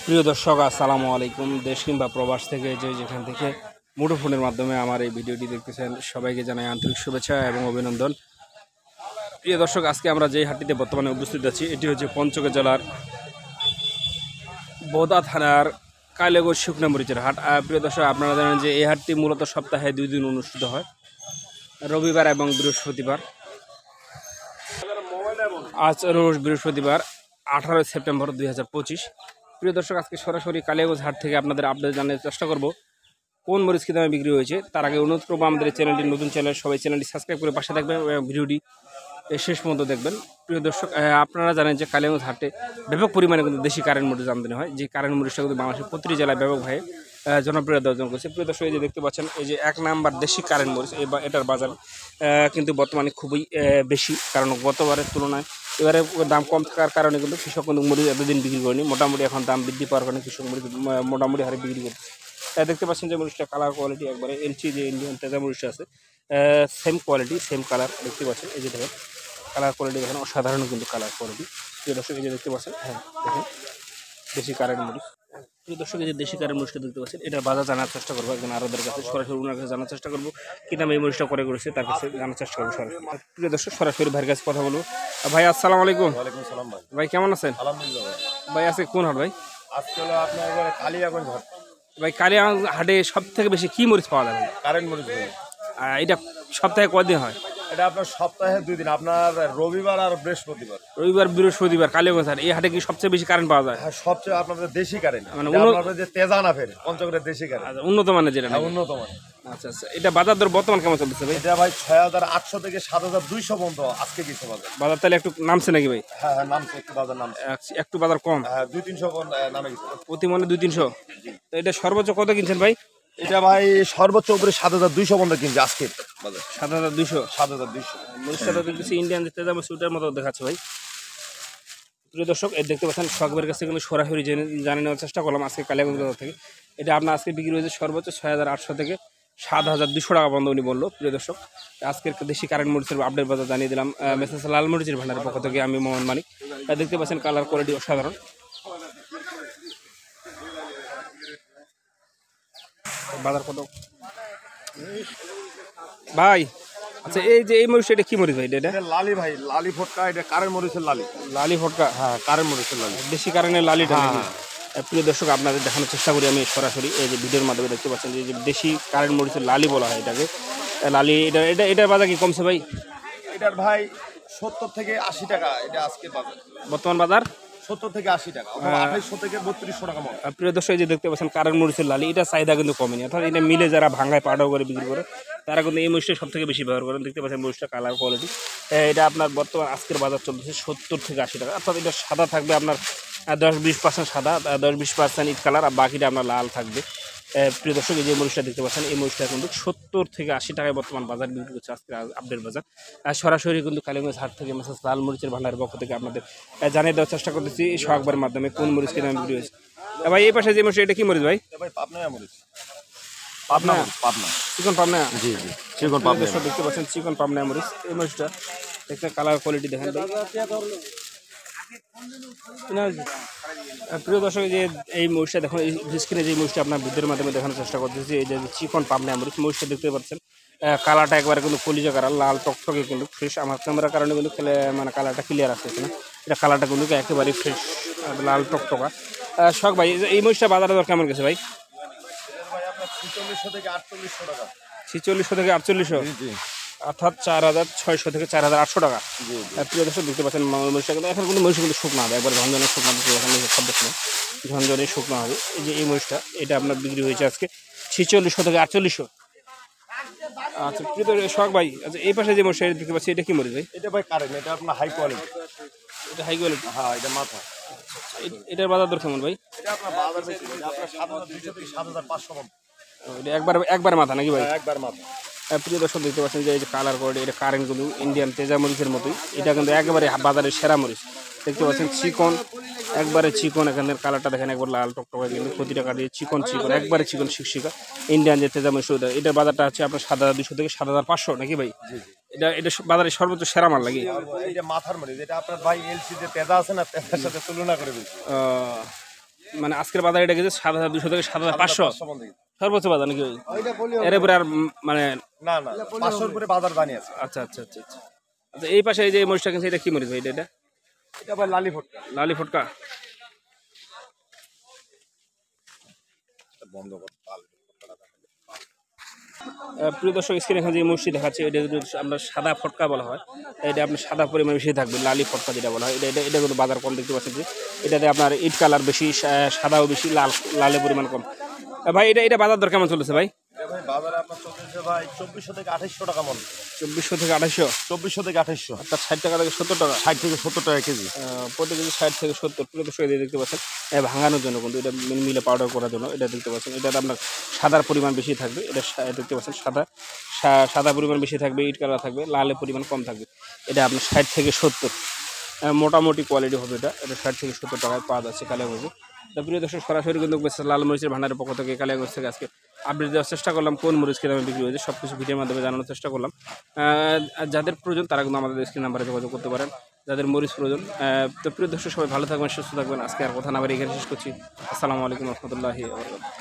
প্রিয় দর্শক আসসালামু আলাইকুম। দেশ কিংবা প্রবাস থেকে যেখান থেকে মুঠোফোনের মাধ্যমে আমার এই ভিডিওটি দেখতেছেন সবাইকে জানাই আন্তরিক শুভেচ্ছা এবং অভিনন্দন। প্রিয় দর্শক, আজকে আমরা যেই হাটটিতে বর্তমানে উপস্থিত আছি এটি হচ্ছে পঞ্চগড় জেলার বোদা থানার কালেগঞ্জ শুকনা মরিচের হাট। প্রিয় দর্শক, আপনারা জানেন যে এই হাটটি মূলত সপ্তাহে 2 দিন অনুষ্ঠিত হয়, রবিবার এবং বৃহস্পতিবার। আজ রোজ বৃহস্পতিবার 18 সেপ্টেম্বর 2025। প্রিয় দর্শক, আজকে সরাসরি কালিয়াগঞ্জ হাট থেকে আপনাদের আপডেট জানার চেষ্টা করব কোন মরিচ কী দামে বিক্রি হয়েছে। তার আগে অনুরোধ করবো আমাদের চ্যানেলটি নতুন চ্যানেল, সবাই চ্যানেলটি সাবস্ক্রাইব করে পাশে থাকবেন এবং ভিডিওটি শেষ পর্যন্ত দেখবেন। প্রিয় দর্শক, আপনারা জানেন যে কালিয়াগঞ্জ হাটে ব্যাপক পরিমাণে কিন্তু দেশি কারেন্ট মরিচ আমদানি হয়, যে কারেন্ট মরিচটা কিন্তু বাংলাদেশের প্রতিটি জেলায় ব্যাপকভাবে জনপ্রিয়তা অর্জন করছে। প্রিয় দর্শক, এই যে দেখতে পাচ্ছেন এই যে 1 নাম্বার দেশি কারেন্ট মরিচ, এটার বাজার কিন্তু বর্তমানে খুবই বেশি, কারণ গতবারের তুলনায় এবারে দাম কম থাকার কারণে কিন্তু কৃষক কিন্তু মরিচ এতদিন বিক্রি করেনি। মোটামুটি এখন দাম বৃদ্ধি পাওয়ার কারণে কৃষক মরিচ মোটামুটি হারে বিক্রি করছে। দেখতে পাচ্ছেন যে মরিচটা কালার কোয়ালিটি একবারে এলচি যে ইন্ডিয়ান তেজা মরিচটা আছে সেম কোয়ালিটি সেম কালার দেখতে পাচ্ছেন। এই যে দেখেন কালার কোয়ালিটি দেখেন অসাধারণ কিন্তু কালার কোয়ালিটি। প্রিয় দর্শক, এই যে দেখতে পাচ্ছেন, হ্যাঁ দেখেন দেশি কারেন্ট মরিচ। প্রিয় দর্শক, এই যে দেশি কারেন্ট মরিচটা দেখতে পাচ্ছেন, এটার বাজার জানার চেষ্টা করবো একজন আরোদের কাছে, সরাসরি ওনার কাছে জানার চেষ্টা করবো কি দাম এই মরিচটা করেছে তার কাছে জানার চেষ্টা করবো সরাসরি। প্রিয় দর্শক, সরাসরি ভাইয়ের কাছে কথা বলবো। ভাই আসসালামু আলাইকুম। ওয়ালাইকুম সালাম ভাই। ভাই কেমন আছেন? আলহামদুলিল্লাহ ভাই আজকে কোন হাট ভাই? আজকে হলো আপনার এবারে কালিয়াগঞ্জ হাট। ভাই কালিয়াগঞ্জ হাটে সব থেকে বেশি কি মরিচ পাওয়া যাবে? কারেন্ট মরিচ ভাই। এটা সপ্তাহে কয়দিন হয়? এটা আপনার সপ্তাহে 2 দিন, আপনার রবিবার আর বৃহস্পতিবার। রবিবার বৃহস্পতিবার কালিয়াগঞ্জ হাট। এই হাটে কি সবচেয়ে বেশি কারেন্ট পাওয়া যায়? হ্যাঁ, সবচেয়ে আপনাদের দেশি কারেন্ট, মানে মানে আপনাদের যে তেজা না ফের পঞ্চগড়ের দেশি কারেন্ট। আচ্ছা, উন্নত মানের যেটা নাকি? উন্নত মানের। আচ্ছা আচ্ছা, এটা বাজার দর বর্তমান কেমন চলতেছে ভাই? এটা ভাই 6800 থেকে 7200 পর্যন্ত আজকে কিছু বাজার। বাজার তাহলে একটু নামছে নাকি ভাই? হ্যাঁ হ্যাঁ, নামছে একটু বাজার নামছে। একটু বাজার কম? হ্যাঁ, 2-300 নামে গেছে। প্রতি মনে 2-300। তো এটা সর্বোচ্চ কত কিনছেন ভাই? এটা ভাই সর্বোচ্চ উপরে 7200 পর্যন্ত কিনছে আজকে বাজার। 7200। 7200 মরিচটা তো দেখতেছি ইন্ডিয়ান তেজা মরিচের মতো দেখাচ্ছে ভাই। প্রিয় দর্শক, এই দেখতে পাচ্ছেন শখবের কাছে কিন্তু সরাসরি জানিয়ে নেওয়ার চেষ্টা করলাম আজকে কালিয়াগঞ্জ বাজার থেকে। এটা আপনার আজকে বিক্রি হয়েছে সর্বোচ্চ 6800 থেকে 7200 টাকা পর্যন্ত উনি বললো। প্রিয় দর্শক, আজকের দেশি কারেন্ট মরিচের আপডেট বাজার জানিয়ে দিলাম মেসেজ লাল মরিচের ভান্ডারের পক্ষ থেকে। আমি মোহাম্মদ মানিক। দেখতে পাচ্ছেন কালার কোয়ালিটি অসাধারণ। বাজার কত ভাই? আচ্ছা, এই যে এই মরিচটা এটা কি মরিচ ভাই? এটা লালি ভাই, লালি ফটকা, এটা কারেন্ট মরিচের লালি। লালি ফটকা? হ্যাঁ, কারেন্ট মরিচের লালি, দেশি কারেন্টের লালিটা। হ্যাঁ। প্রিয় দর্শক, আপনাদের দেখানোর চেষ্টা করি আমি সরাসরি। এই যে ভিডিওর মাধ্যমে দেখতে পাচ্ছেন যে দেশি কারেন্ট মরিচের লালি বলা হয় এটাকে। লালি এটার বাজার কি কমছে ভাই? এটার ভাই 70 থেকে 80 টাকা এটা আজকে বাজার। বর্তমান বাজার 70 থেকে 80 টাকা, অথবা 2800 থেকে 3200 টাকা মন। প্রিয় দর্শক, এই যে দেখতে পাচ্ছেন কারেন্ট মরিচের লালি, এটা চাহিদা কিন্তু কমেনি। অর্থাৎ এটা মিলে যারা ভাঙায় পাউডার করে বিক্রি করে তারা কিন্তু এই মরিচটা সব থেকে বেশি ব্যবহার করেন। দেখতে পাচ্ছেন মরিচটা কালার কোয়ালিটি। এটা আপনার বর্তমান আজকের বাজার চলতেছে 70 থেকে 80 টাকা। অর্থাৎ এটা সাদা থাকবে আপনার 10-20% সাদা, 10-20% ইট কালার, আর বাকিটা আপনার লাল থাকবে। প্রিয় দর্শক, এই যে মরিচটা দেখতে পাচ্ছেন এই মরিচটা কিন্তু 70 থেকে 80 টাকায় বর্তমান বাজার বিক্রি করছে আজকের আপডেট বাজার। সরাসরি কিন্তু কালিয়াগঞ্জ হাট থেকে মেসেজ লাল মরিচের ভান্ডারের পক্ষ থেকে আপনাদের জানিয়ে দেওয়ার চেষ্টা করতেছি শখবারের মাধ্যমে কোন মরিচ কিনে বিক্রি হয়েছে। ভাই এই পাশে যে মরিচ, এটা কি মরিচ ভাই? ভাই পাবনা মরিচ। পাবনা, পাবনা চিকন পাবনা। জি জি, চিকন পাবনা। দেখতে পাচ্ছেন চিকন পাবনা মরিচ। এই মরিচটা দেখতে কালার কোয়ালিটি দেখেন ভাই। প্রিয় দর্শক, যে এই মরিচটা দেখুন, এই স্ক্রিনে যে মরিচটা আপনার ভিডিওর মাধ্যমে দেখানোর চেষ্টা করতেছি, এই যে চিকন পাবনা মরিচ, মরিচটা দেখতে পাচ্ছেন কালারটা একবারে কিন্তু কলিজা কালার, লাল টকটকে কিন্তু ফ্রেশ। আমার ক্যামেরার কারণে কিন্তু মানে কালারটা ক্লিয়ার আসছে না, এটা কালারটা কিন্তু একেবারে ফ্রেশ লাল টকটকা। শখ ভাই, এই মরিচটা বাজারে দর কেমন গেছে ভাই? ভাই আপনার 4600 থেকে 4800 টাকা। 4600 থেকে 4800, জি, অর্থাৎ 4600 থেকে 4800 টাকা। প্রিয় দর্শক, দেখতে পাচ্ছেন মরিচটা কিন্তু এখন কিন্তু মরিচ কিন্তু শুকনো হবে, একবার ঝনঝনে শুকনো হবে, শব্দ শুনে ঝনঝনে শুকনো হবে। এই যে এই মরিচটা, এটা আপনার বিক্রি হয়েছে আজকে 4600 থেকে 4800। আচ্ছা প্রিয় শখ ভাই, আচ্ছা এই পাশে যে মরিচটা দেখতে পাচ্ছি, এটা কি মরিচ ভাই? এটা ভাই কারেন্ট, এটা আপনার হাই কোয়ালিটি। এটা হাই কোয়ালিটি? হ্যাঁ, এটা মাথা। এটার বাজার দর কেমন ভাই? এটা আপনার বাজার বেশি, এটা আপনার 7200 থেকে 7500 পর্যন্ত। এটা একবার মাথা নাকি ভাই? একবার মাথা। প্রিয় দর্শক দেখতে পাচ্ছেন যে এই যে কালার কোড, এটা কারেন্ট কিন্তু ইন্ডিয়ান তেজা মরিচের মতোই, এটা কিন্তু একেবারে বাজারের সেরা মরিচ। দেখতে পাচ্ছেন চিকন, একবারে চিকন, এখানের কালারটা দেখেন একবার লাল টকটকা, কিন্তু প্রতিটা কাটি চিকন চিকন, একবারে চিকন শিকশিকা ইন্ডিয়ান যে তেজা মরিচ। এটার বাজারটা আছে আপনার 7,200 থেকে 7,500 নাকি ভাই? এটা বাজারে সর্বোচ্চ সেরা মাল লাগে। এটা মাথার মরিচ, এটা আপনার ভাই এলসি যে তেজা আছে না, তেজার সাথে তুলনা করে দিচ্ছি। মানে আজকের বাজারে এটা গেছে 7,200 থেকে 7,500 সর্বোচ্চ বাজার নাকি ভাই? এর উপরে আর মানে না না, 500 উপরে বাজার জানিয়ে আছে। আচ্ছা আচ্ছা আচ্ছা আচ্ছা আচ্ছা, এই পাশে এই যে মরিচটা কিনছে, এটা কি মরিচ ভাই? এটা এটা ভাই লালি ফটকা। লালি ফটকা। বন্ধ কর। প্রিয় দর্শক, স্ক্রিনে এখন যে মরিচটি দেখাচ্ছে এটা যদি আমরা সাদা ফটকা বলা হয়, এটা আপনার সাদা পরিমাণ বেশি থাকবে, লালি ফটকা যেটা বলা হয়। এটা কিন্তু বাজার কম দেখতে পাচ্ছেন যে এটাতে আপনার ইট কালার বেশি, সাদাও বেশি, লালের পরিমাণ কম। ভাই এটা বাজার দর কেমন চলেছে ভাই? ভাই বাজারে আপনার চলতেছে ভাই 2400 থেকে 2800 টাকা মন। 2400 থেকে 2800? 2400 থেকে 2800, অর্থাৎ 60 টাকা থেকে 70 টাকা। 60 থেকে 70 টাকা কেজি। প্রতি কেজি 60 থেকে 70। প্রিয় দর্শক, এটা দেখতে পাচ্ছেন ভাঙানোর জন্য কিন্তু, এটা মিলে পাউডার করার জন্য। এটা দেখতে পাচ্ছেন এটাতে আপনার সাদার পরিমাণ বেশি থাকবে। এটা দেখতে পাচ্ছেন সাদা পরিমাণ বেশি থাকবে, ইট কালার থাকবে, লালের পরিমাণ কম থাকবে। এটা আপনার 60 থেকে 70 মোটামুটি কোয়ালিটি হবে। এটা 60 থেকে 70 টাকায় পাওয়া যাচ্ছে কালিয়াগঞ্জে। প্রিয় দর্শক, সরাসরি কিন্তু লাল মরিচের ভান্ডারের পক্ষ থেকে কালিয়াগঞ্জ থেকে আজকে আপডেট দেওয়ার চেষ্টা করলাম কোন মরিচ কী দামে বিক্রি হয়েছে, সব কিছু ভিডিওর মাধ্যমে জানানোর চেষ্টা করলাম। যাদের প্রয়োজন তারা কিন্তু আমাদের স্ক্রিন নাম্বারে যোগাযোগ করতে পারেন, যাদের মরিচ প্রয়োজন। তো প্রিয় দর্শক, সবাই ভালো থাকবেন, সুস্থ থাকবেন। আজকে আর কথা না বলে এখানে শেষ করছি। আসসালামু আলাইকুম রহমতুল্লাহি ওয়া বারাকাতুহু।